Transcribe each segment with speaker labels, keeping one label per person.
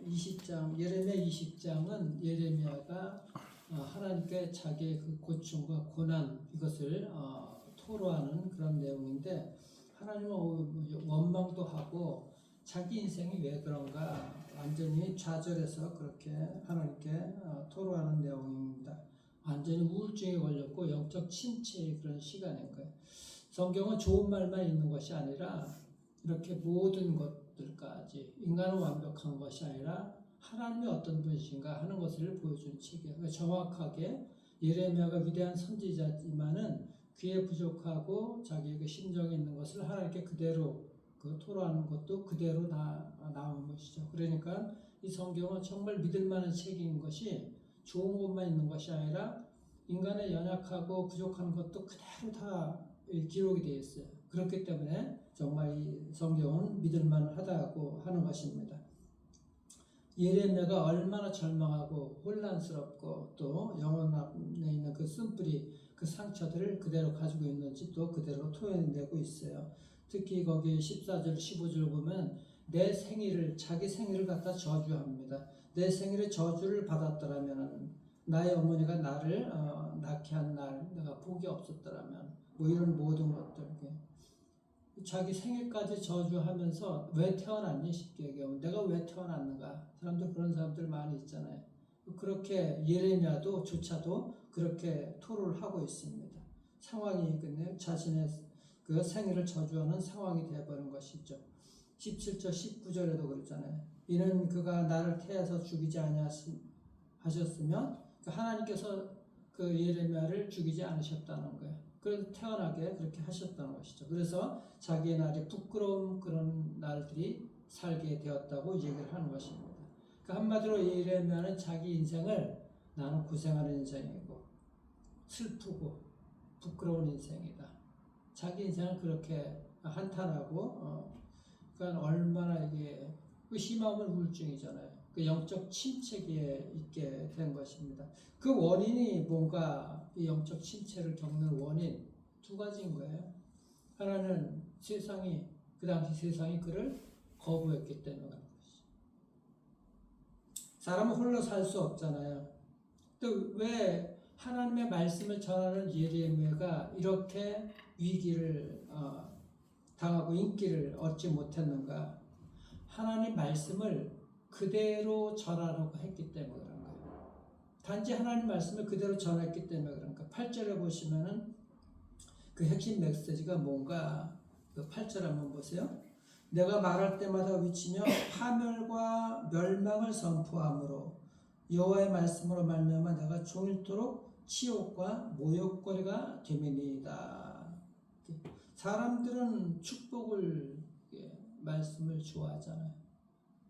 Speaker 1: 20장, 예레미야 20장은 예레미야가 하나님께 자기의 그 고충과 고난 이것을 토로하는 그런 내용인데, 하나님은 원망도 하고 자기 인생이 왜 그런가 완전히 좌절해서 그렇게 하나님께 토로하는 내용입니다. 완전히 우울증에 걸렸고 영적 침체의 그런 시간인 거예요. 성경은 좋은 말만 있는 것이 아니라 이렇게 모든 것들까지 인간은 완벽한 것이 아니라 하나님이 어떤 분이신가 하는 것을 보여준 책이에요. 그러니까 정확하게 예레미야가 위대한 선지자지만은 귀에 부족하고 자기의 그 심정에 있는 것을 하나님께 그대로 토로하는 것도 그대로 나온 것이죠. 그러니까 이 성경은 정말 믿을 만한 책인 것이 좋은 것만 있는 것이 아니라 인간의 연약하고 부족한 것도 그대로 다 기록이 되어 있어요. 그렇기 때문에 정말 이 성경은 믿을 만하다고 하는 것입니다. 예레미야가 얼마나 절망하고 혼란스럽고 또 영혼 안에 있는 그 쓴뿌리, 그 상처들을 그대로 가지고 있는지 또 그대로 토해내고 있어요. 특히 거기 14절, 15절 보면 내 생일을, 자기 생일을 갖다 저주합니다. 내 생일의 저주를 받았더라면, 나의 어머니가 나를 낳게 한 날 내가 복이 없었더라면, 뭐 이런 모든 것들, 자기 생일까지 저주하면서 왜 태어났니? 쉽게 얘기하면 내가 왜 태어났는가? 사람들 그런 사람들 많이 있잖아요. 그렇게 예레미야도 조차도 그렇게 토로를 하고 있습니다. 상황이 근데 자신의 그 생일을 저주하는 상황이 되어버린 것이죠. 17절 19절에도 그랬잖아요. 이는 그가 나를 태워서 죽이지 아니하셨으면 하나님께서 그 예레미야를 죽이지 않으셨다는 거예요. 그래서 태어나게 그렇게 하셨다는 것이죠. 그래서 자기의 날이 부끄러운 그런 날들이 살게 되었다고 얘기를 하는 것입니다. 그 한마디로 예레미야는 자기 인생을 나는 고생하는 인생이고 슬프고 부끄러운 인생이다. 자기 인생을 그렇게 한탄하고 그러니까 얼마나 이게 심하면 우울증이잖아요. 그 영적 침체기에 있게 된 것입니다. 그 원인이 뭔가 이 영적 침체를 겪는 원인 두 가지인 거예요. 하나는 세상이 그 당시 세상이 그를 거부했기 때문에 그런 것이죠. 사람은 홀로 살 수 없잖아요. 또 왜 하나님의 말씀을 전하는 예레미야가 이렇게 위기를 당하고 인기를 얻지 못했는가? 하나님 말씀을 그대로 전하려고 했기 때문에 그런 거예요. 단지 하나님 말씀을 그대로 전했기 때문에 그런 거예요. 8절에 보시면은 그 핵심 메시지가 뭔가 그 8절 한번 보세요. 내가 말할 때마다 외치며 파멸과 멸망을 선포함으로 여호와의 말씀으로 말미암아 내가 종일토록 치욕과 모욕거리가 됨이니이다. 사람들은 축복을 말씀을 좋아하잖아요.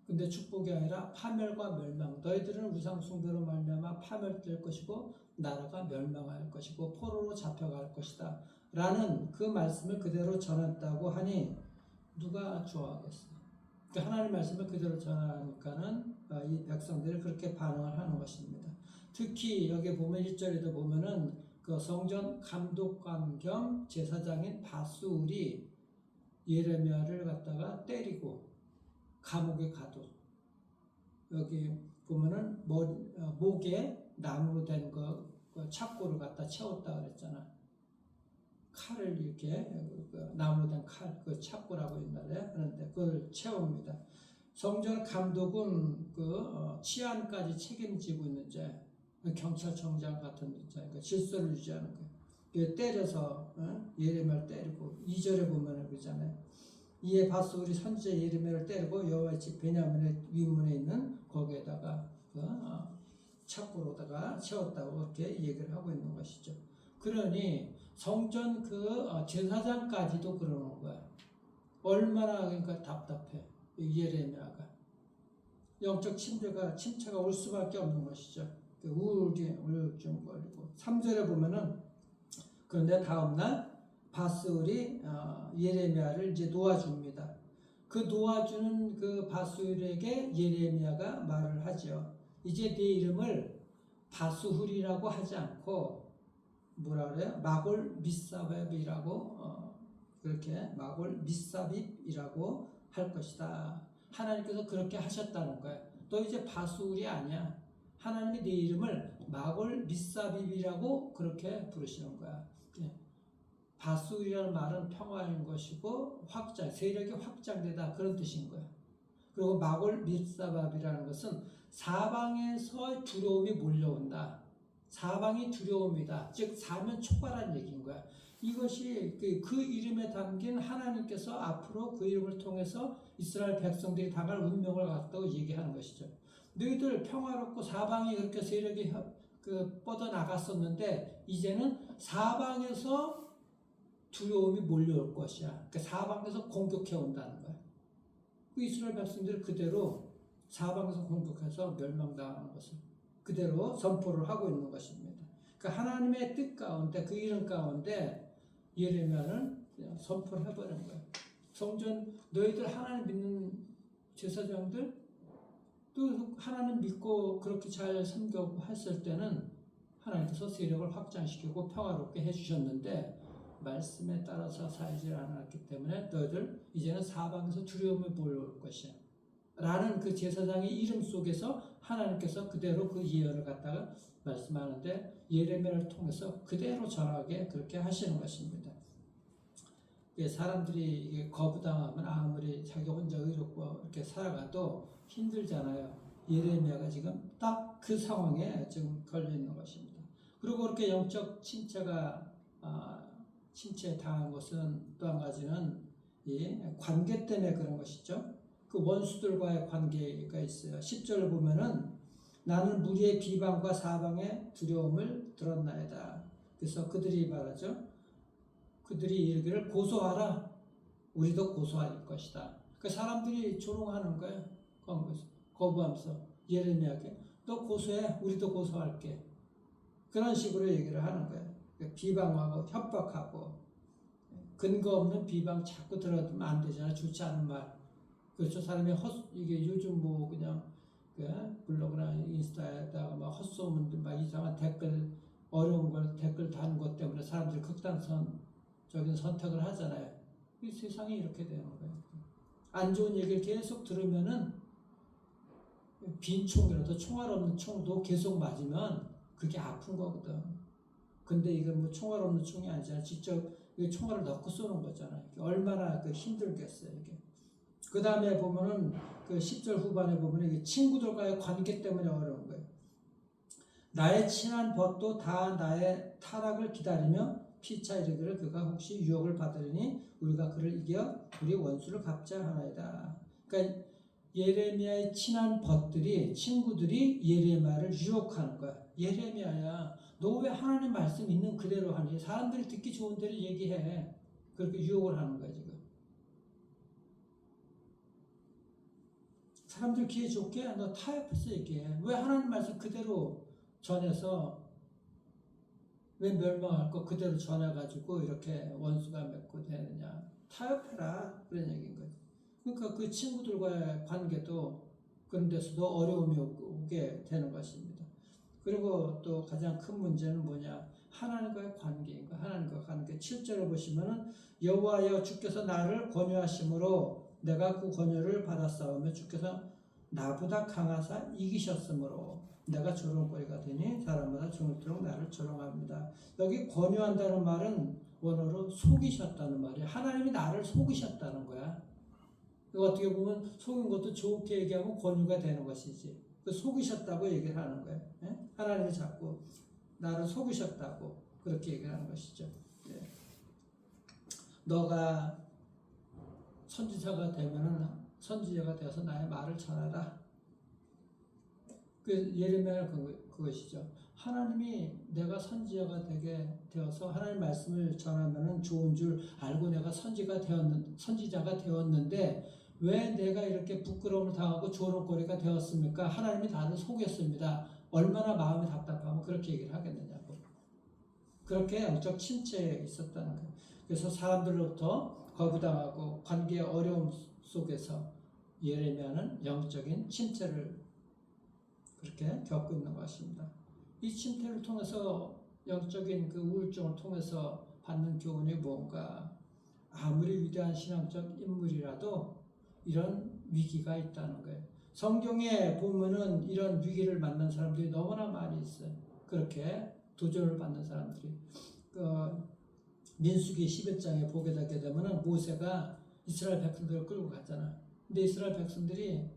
Speaker 1: 근데 축복이 아니라 파멸과 멸망. 너희들은 우상 숭배로 말미암아 파멸될 것이고 나라가 멸망할 것이고 포로로 잡혀갈 것이다. 라는 그 말씀을 그대로 전했다고 하니 누가 좋아하겠어요? 그러니까 하나님 말씀을 그대로 전하니까는 이 백성들이 그렇게 반응을 하는 것입니다. 특히 여기 보면 1절에도 보면은 그 성전 감독관 겸 제사장인 바스울이 예레미야를 갖다가 때리고 감옥에 가도 여기 보면은 목에 나무로 된 그 착고를 갖다 채웠다 그랬잖아. 칼을 이렇게 나무로 된 칼, 그 착고라고 옛날에 그런데 그걸 채웁니다. 성전 감독은 그 치안까지 책임지고 있는 자, 경찰청장 같은 자, 그러니까 질서를 유지하는 거예요. 때려서 예레미야를 때리고 2절에 보면 그러잖아요. 이에 바스울이 선지자 예레미야를 때리고 여호와의 집 베냐민의 위문에 있는 거기에다가 착고로다가 채웠다고 그렇게 얘기를 하고 있는 것이죠. 그러니 성전 그 제사장까지도 그러는 거야. 얼마나 그러니까 답답해. 예레미야가 영적 침체가 올 수밖에 없는 것이죠. 우울증 걸리고 3절에 보면은 그런데 다음날 바스울이 예레미야를 이제 놓아줍니다. 그 놓아주는 그 바스울에게 예레미야가 말을 하죠. 이제 네 이름을 바스훌이라고 하지 않고 뭐라 그래요? 마골 미사빕이라고 그렇게 마골 미사빕이라고 할 것이다. 하나님께서 그렇게 하셨다는 거예요. 너 이제 바수울이 아니야. 하나님이 네 이름을 마골 미사비비라고 그렇게 부르시는 거야. 바수울이라는 말은 평화인 것이고 세력이 확장되다 그런 뜻인 거야. 그리고 마골 미사바비라는 것은 사방에서 두려움이 몰려온다. 사방이 두려움이다. 즉 사면 초과라는 얘기인 거야. 이것이 그 이름에 담긴 하나님께서 앞으로 그 이름을 통해서 이스라엘 백성들이 당할 운명을 갖다고 얘기하는 것이죠. 너희들 평화롭고 사방이 그렇게 세력이 뻗어나갔었는데 이제는 사방에서 두려움이 몰려올 것이야. 그러니까 사방에서 공격해 온다는 거야. 그 이스라엘 백성들이 그대로 사방에서 공격해서 멸망당하는 것을 그대로 선포를 하고 있는 것입니다. 그러니까 하나님의 뜻 가운데 그 이름 가운데 예레미야는 그냥 선포를 해버린 거예요. 성전 너희들 하나님 믿는 제사장들 또 하나님 믿고 그렇게 잘 섬기고 했을 때는 하나님께서 세력을 확장시키고 평화롭게 해주셨는데 말씀에 따라서 살지 않았기 때문에 너희들 이제는 사방에서 두려움이 몰려올 것이야 라는 그 제사장의 이름 속에서 하나님께서 그대로 그 예언을 갖다가 말씀하는데 예레미야를 통해서 그대로 전하게 그렇게 하시는 것입니다. 사람들이 거부당하면 아무리 자기 혼자 의롭고 이렇게 살아가도 힘들잖아요. 예레미야가 지금 딱 그 상황에 지금 걸려 있는 것입니다. 그리고 그렇게 영적 침체 당한 것은 또 한 가지는 이 관계 때문에 그런 것이죠. 그 원수들과의 관계가 있어요. 10절을 보면은 나는 무리의 비방과 사방의 두려움을 들었나이다. 그래서 그들이 말하죠. 그들이 이르기를 고소하라. 우리도 고소할 것이다. 그 사람들이 조롱하는 거예요. 거부하면서 예레미야에게 너 고소해. 우리도 고소할게. 그런 식으로 얘기를 하는 거예요. 비방하고 협박하고 근거 없는 비방 자꾸 들어두면 안 되잖아. 좋지 않은 말. 그렇죠. 사람이 이게 요즘 뭐 그냥 블로그나 인스타에다가 막 헛소문들 막 이상한 댓글 어려운 걸 댓글 다는 것 때문에 사람들이 극단적인 선택을 하잖아요. 이 세상이 이렇게 되는 거예요. 안 좋은 얘기를 계속 들으면은 빈 총이라도 총알 없는 총도 계속 맞으면 그게 아픈 거거든. 근데 이건 뭐 총알 없는 총이 아니잖아. 직접 총알을 넣고 쏘는 거잖아요. 얼마나 힘들겠어요, 이게. 그 다음에 보면은 그 10절 후반에 보면은 친구들과의 관계 때문에 어려운 거예요. 나의 친한 벗도 다 나의 타락을 기다리며 피차 이르기를 그가 혹시 유혹을 받으리니 우리가 그를 이겨 우리 원수를 갚자 하나이다. 그러니까 예레미야의 친한 벗들이 친구들이 예레미야를 유혹하는 거야. 예레미야야, 너 왜 하나님 말씀 있는 그대로 하니? 사람들이 듣기 좋은 대로 얘기해. 그렇게 유혹을 하는 거야 지금. 사람들 귀에 좋게 너 타협해서 얘기해. 왜 하나님 말씀 그대로 전해서 왜 멸망할 거 그대로 전해가지고 이렇게 원수가 맺고 되느냐. 타협해라. 그런 얘기인 거지. 그러니까 그 친구들과의 관계도 그런 데서도 어려움이 오게 되는 것입니다. 그리고 또 가장 큰 문제는 뭐냐. 하나님과의 관계인 거야. 하나님과 관계. 7절을 보시면은 여호와여 주께서 나를 권유하심으로 내가 그 권유를 받았사오며 주께서 나보다 강하사 이기셨으므로 내가 조롱거리가 되니 사람마다 조롱토록 나를 조롱합니다. 여기 권유한다는 말은 원어로 속이셨다는 말이에요. 하나님이 나를 속이셨다는 거야. 어떻게 보면 속인 것도 좋게 얘기하면 권유가 되는 것이지. 그 속이셨다고 얘기를 하는 거예요. 예? 하나님이 자꾸 나를 속이셨다고 그렇게 얘기를 하는 것이죠. 예. 너가 선지자가 되면은 선지자가 되어서 나의 말을 전하라. 그 예레미야는 그것이죠. 하나님이 내가 선지자가 되게 되어서 하나님 말씀을 전하면은 좋은 줄 알고 내가 선지자가 되었는데 왜 내가 이렇게 부끄러움을 당하고 조롱거리가 되었습니까? 하나님이 나를 속였습니다. 얼마나 마음이 답답하면 그렇게 얘기를 하겠느냐고. 그렇게 영적 침체에 있었다는 거예요. 그래서 사람들로부터 거부당하고 관계의 어려움 속에서 예레미야는 영적인 침체를 그렇게 겪고 있는 것입니다. 이 침체를 통해서 영적인 그 우울증을 통해서 받는 교훈이 뭔가, 아무리 위대한 신앙적 인물이라도 이런 위기가 있다는 거예요. 성경에 보면은 이런 위기를 만난 사람들이 너무나 많이 있어요. 그렇게 도전을 받는 사람들이. 민수기 11장에 보게 되게 되면은 모세가 이스라엘 백성들을 끌고 갔잖아. 근데 이스라엘 백성들이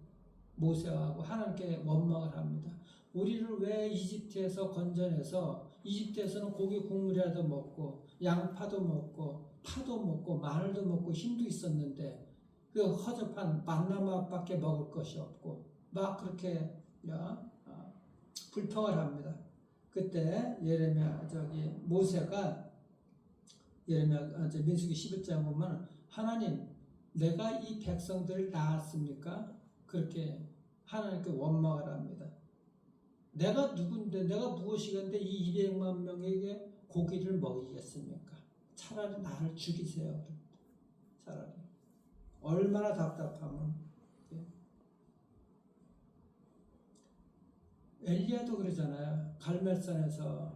Speaker 1: 모세하고 하나님께 원망을 합니다. 우리를 왜 이집트에서 건져내서 이집트에서는 고기 국물이라도 먹고 양파도 먹고 파도 먹고 마늘도 먹고 힘도 있었는데 그 허접한 만나맛밖에 먹을 것이 없고 막 그렇게 불평을 합니다. 그때 모세가 민수기 11장 보면 하나님 내가 이 백성들을 낳았습니까? 그렇게 하나님께 원망을 합니다. 내가 누군데 내가 무엇이건데 이 200만 명에게 고기를 먹이겠습니까? 차라리 나를 죽이세요. 차라리 얼마나 답답하면. 엘리야도 그러잖아요. 갈멜산에서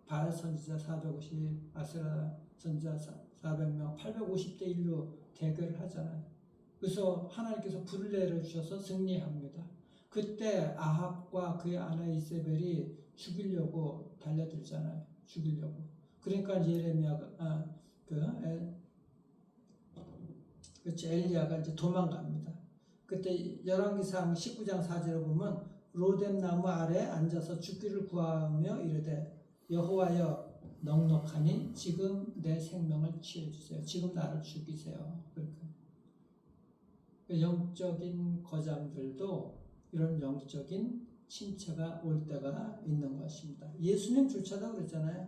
Speaker 1: 바알 선지자 450, 아세라 선지자 400명, 850대 1로 대결을 하잖아요. 그래서 하나님께서 불을 내려주셔서 승리합니다. 그때 아합과 그의 아내 이세벨이 죽이려고 달려들잖아요. 죽이려고. 그러니까 예레미야가 엘리야가 이제 도망갑니다. 그때 열왕기상 19장 4절에 보면 로뎀 나무 아래 앉아서 죽기를 구하며 이르되 여호와여 넉넉하니 지금 내 생명을 취해 주세요. 지금 나를 죽이세요. 그렇게. 영적인 거장들도 이런 영적인 침체가 올 때가 있는 것입니다. 예수님조차도 그랬잖아요.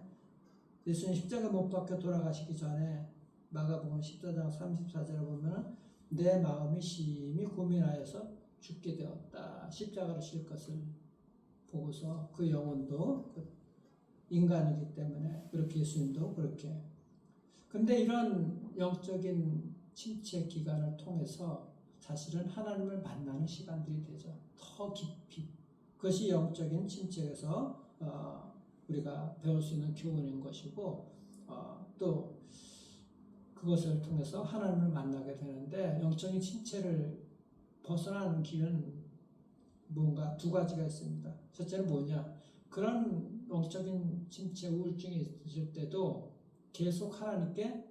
Speaker 1: 예수님 십자가 못 박혀 돌아가시기 전에 마가복음 14장 34절에 보면 내 마음이 심히 고민하여서 죽게 되었다. 십자가로 실 것을 보고서 그 영혼도 인간이기 때문에 그렇게 예수님도 그렇게. 근데 이런 영적인 침체 기간을 통해서 사실은 하나님을 만나는 시간들이 되죠. 더 깊이. 그것이 영적인 침체에서 우리가 배울 수 있는 교훈인 것이고 또 그것을 통해서 하나님을 만나게 되는데 영적인 침체를 벗어나는 길은 뭔가 두 가지가 있습니다. 첫째는 뭐냐? 그런 영적인 침체 우울증이 있을 때도 계속 하나님께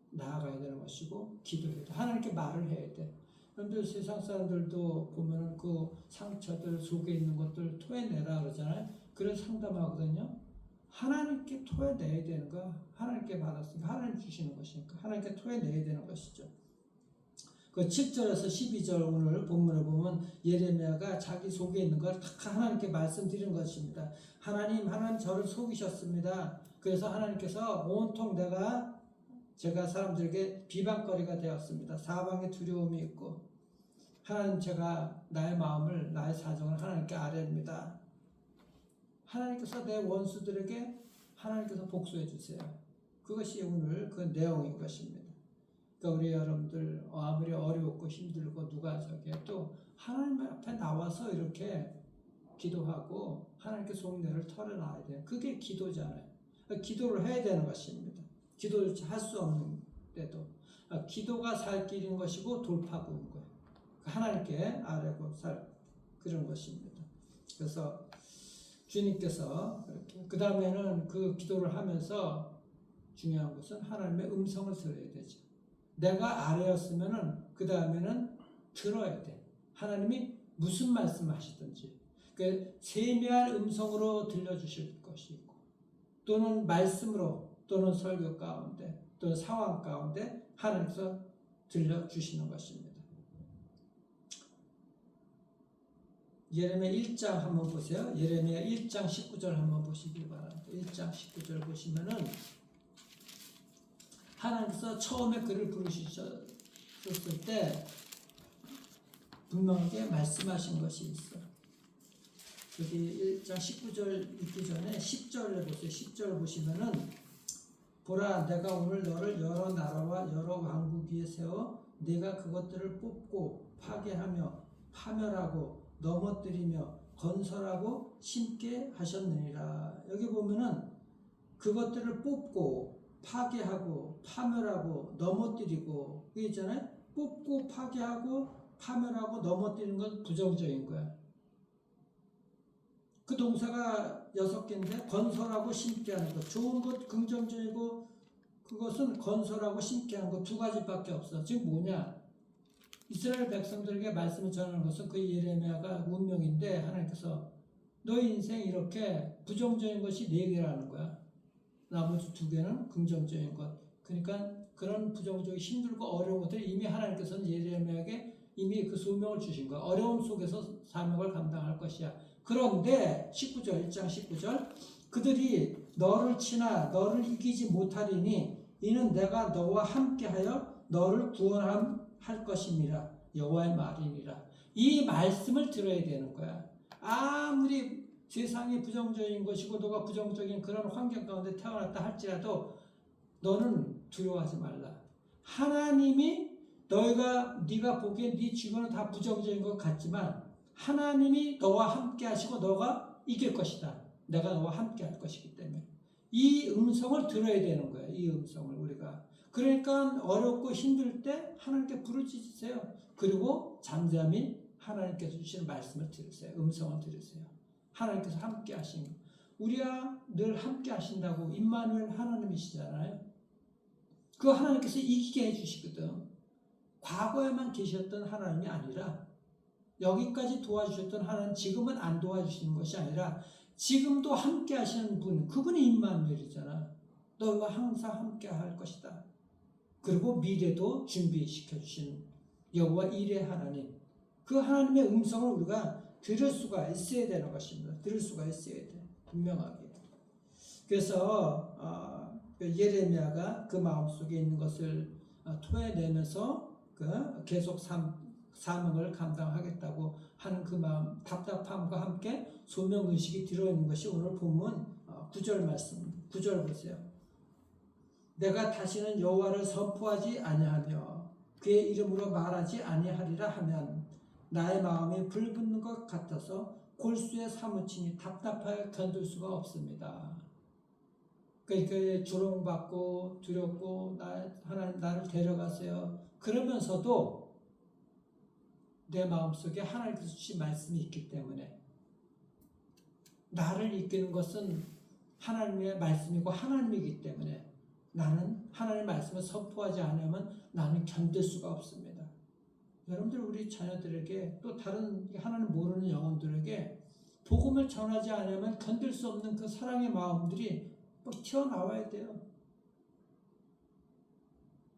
Speaker 1: 나아가야 되는 것이고 기도해야 돼. 하나님께 말을 해야 돼. 그런데 세상 사람들도 보면은 그 상처들 속에 있는 것들 토해내라 그러잖아요. 그래서 상담하거든요. 하나님께 토해내야 되는 거야. 하나님께 받았으니까 하나님 주시는 것이니까 하나님께 토해내야 되는 것이죠. 그 7절에서 12절 오늘 본문을 보면 예레미야가 자기 속에 있는 걸 다 하나님께 말씀드리는 것입니다. 하나님 저를 속이셨습니다. 그래서 하나님께서 온통 제가 사람들에게 비방거리가 되었습니다. 사방에 두려움이 있고 하나님 제가 나의 마음을 나의 사정을 하나님께 아뢰입니다. 하나님께서 내 원수들에게 하나님께서 복수해 주세요. 그것이 오늘 그 내용인 것입니다. 그러니까 우리 여러분들 아무리 어렵고 힘들고 누가 또 하나님 앞에 나와서 이렇게 기도하고 하나님께 속내를 털어놔야 돼요. 그게 기도잖아요. 기도를 해야 되는 것입니다. 기도를 할 수 없는 때도 기도가 살 길인 것이고 돌파구인 거예요. 하나님께 아뢰고 그런 것입니다. 그래서 주님께서 그 다음에는 그 기도를 하면서 중요한 것은 하나님의 음성을 들어야 되죠. 내가 아뢰었으면은 그 다음에는 들어야 돼. 하나님이 무슨 말씀하시든지 그 세미한 음성으로 들려주실 것이 있고 또는 말씀으로 또는 설교 가운데 또는 상황 가운데 하나님께서 들려주시는 것입니다. 예레미야 1장 한번 보세요. 예레미야 1장 19절 한번 보시기 바랍니다. 1장 19절 보시면은 하나님께서 처음에 그를 부르셨을 때 분명하게 말씀하신 것이 있어요. 여기 1장 19절 읽기 전에 10절을 보세요. 10절 보시면은 보라 내가 오늘 너를 여러 나라와 여러 왕국 위에 세워 네가 그것들을 뽑고 파괴하며 파멸하고 넘어뜨리며 건설하고 심게 하셨느니라. 여기 보면은 그것들을 뽑고 파괴하고 파멸하고 넘어뜨리고 그게 있잖아요. 뽑고 파괴하고 파멸하고 넘어뜨리는 건 부정적인 거야. 그 동사가 6개인데 건설하고 심게 하는 것. 좋은 것 긍정적이고 그것은 건설하고 심게 하는 것 2가지밖에 없어. 즉 뭐냐? 이스라엘 백성들에게 말씀을 전하는 것은 그 예레미야가 운명인데 하나님께서 너희 인생 이렇게 부정적인 것이 4개라는 거야. 나머지 2개는 긍정적인 것. 그러니까 그런 부정적인 힘들고 어려운 것들 이미 하나님께서는 예레미야에게 이미 그 소명을 주신 거야. 어려움 속에서 사명을 감당할 것이야. 그런데 19절 1장 19절 그들이 너를 치나 너를 이기지 못하리니 이는 내가 너와 함께하여 너를 구원할 것임이라 여호와의 말이니라. 이 말씀을 들어야 되는 거야. 아무리 세상이 부정적인 것이고 너가 부정적인 그런 환경 가운데 태어났다 할지라도 너는 두려워하지 말라. 하나님이 네가 보기엔 네 주변은 다 부정적인 것 같지만 하나님이 너와 함께 하시고 너가 이길 것이다. 내가 너와 함께 할 것이기 때문에 이 음성을 들어야 되는 거야. 이 음성을 우리가. 그러니까 어렵고 힘들 때 하나님께 부르짖으세요. 그리고 잠잠히 하나님께서 주시는 말씀을 들으세요. 음성을 들으세요. 하나님께서 함께 하시는 거. 우리야 늘 함께 하신다고 임마누엘 하나님이시잖아요. 그 하나님께서 이기게 해주시거든. 과거에만 계셨던 하나님이 아니라 여기까지 도와주셨던 하나님 지금은 안 도와주시는 것이 아니라 지금도 함께 하시는 분 그분이 임마누엘이잖아. 너희와 항상 함께 할 것이다. 그리고 미래도 준비시켜 주시는 여호와 일의 하나님 그 하나님의 음성을 우리가 들을 수가 있어야 되는 것입니다. 들을 수가 있어야 돼. 분명하게. 그래서 예레미야가 그 마음속에 있는 것을 토해내면서 계속 사명을 감당하겠다고 하는 그 마음 답답함과 함께 소명의식이 들어있는 것이 오늘 본문 9절 말씀 9절 보세요. 내가 다시는 여호와를 선포하지 아니하며 그의 이름으로 말하지 아니하리라 하면 나의 마음이 불붙는 것 같아서 골수에 사무치니 답답하여 견딜 수가 없습니다. 그러니까 조롱받고 두렵고 하나님 나를 데려가세요. 그러면서도 내 마음속에 하나님께서 주신 말씀이 있기 때문에 나를 이끄는 것은 하나님의 말씀이고 하나님이기 때문에 나는 하나님의 말씀을 선포하지 않으면 나는 견딜 수가 없습니다. 여러분들 우리 자녀들에게 또 다른 하나님 모르는 영혼들에게 복음을 전하지 않으면 견딜 수 없는 그 사랑의 마음들이 막 튀어나와야 돼요.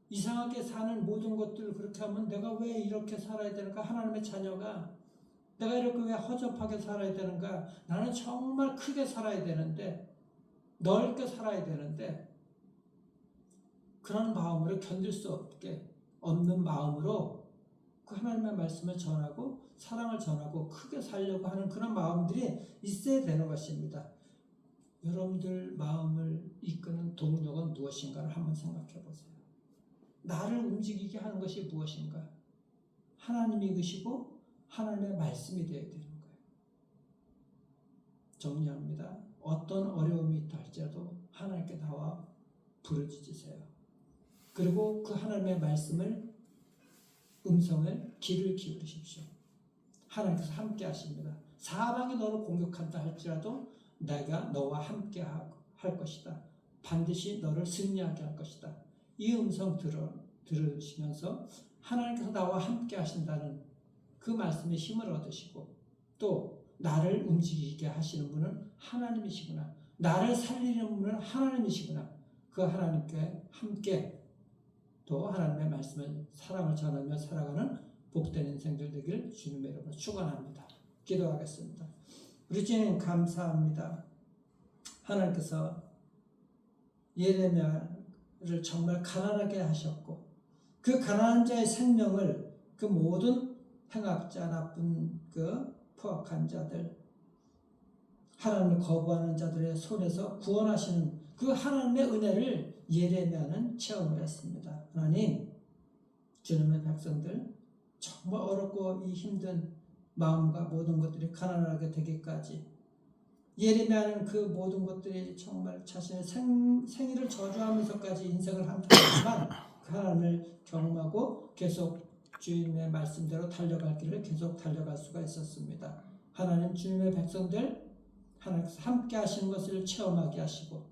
Speaker 1: 이상하게 사는 모든 것들을 그렇게 하면 내가 왜 이렇게 살아야 되는가? 하나님의 자녀가 내가 이렇게 왜 허접하게 살아야 되는가? 나는 정말 크게 살아야 되는데 넓게 살아야 되는데 그런 마음으로 견딜 수 없는 마음으로 그 하나님의 말씀을 전하고 사랑을 전하고 크게 살려고 하는 그런 마음들이 있어야 되는 것입니다. 여러분들 마음을 이끄는 동력은 무엇인가를 한번 생각해 보세요. 나를 움직이게 하는 것이 무엇인가? 하나님이 계시고 하나님의 말씀이 되어야 되는 거예요. 정리합니다. 어떤 어려움이 있다 할지라도 하나님께 나와 부르짖으세요. 그리고 그 하나님의 말씀을 음성을 귀를 기울이십시오. 하나님께서 함께 하십니다. 사방이 너를 공격한다 할지라도 내가 너와 함께 할 것이다. 반드시 너를 승리하게 할 것이다. 이 음성 들으시면서 하나님께서 나와 함께 하신다는 그 말씀에 힘을 얻으시고 또 나를 움직이게 하시는 분은 하나님이시구나. 나를 살리는 분은 하나님이시구나. 그 하나님께 함께 또 하나님의 말씀을 사랑을 전하며 살아가는 복된 인생들 되기를 주님의 이름으로 축원합니다. 기도하겠습니다. 우리 주님 감사합니다. 하나님께서 예레미야를 정말 가난하게 하셨고 그 가난한 자의 생명을 그 모든 행악자 나쁜 포악한 자들 하나님을 거부하는 자들의 손에서 구원하시는 그 하나님의 은혜를 예레미야는 체험을 했습니다. 하나님, 주님의 백성들 정말 어렵고 이 힘든 마음과 모든 것들이 가난하게 되기까지 예레미야는 그 모든 것들이 정말 자신의 생일을 저주하면서까지 인생을 함께했지만 그 하나님을 경험하고 계속 주님의 말씀대로 달려갈 길을 계속 달려갈 수가 있었습니다. 하나님 주님의 백성들 하나님께서 함께 하시는 것을 체험하게 하시고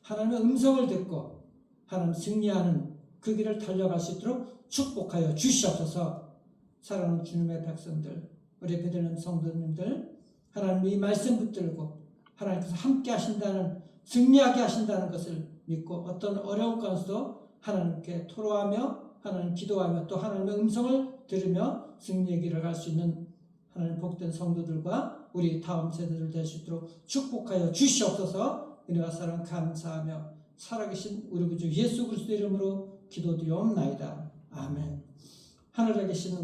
Speaker 1: 하나님의 음성을 듣고 하나님 승리하는 그 길을 달려갈 수 있도록 축복하여 주시옵소서. 사랑하는 주님의 백성들, 우리 베들레헴 성도님들, 하나님 이 말씀 붙들고 하나님께서 함께 하신다는, 승리하게 하신다는 것을 믿고 어떤 어려운 가운데서도 하나님께 토로하며 하나님 기도하며 또 하나님의 음성을 들으며 승리의 길을 갈 수 있는 하나님 복된 성도들과 우리 다음 세대들 될 수 있도록 축복하여 주시옵소서. 은혜와 사랑 감사하며 살아계신 우리 구주 예수 그리스도 이름으로 기도드리옵나이다. 아멘. 하늘에 계시는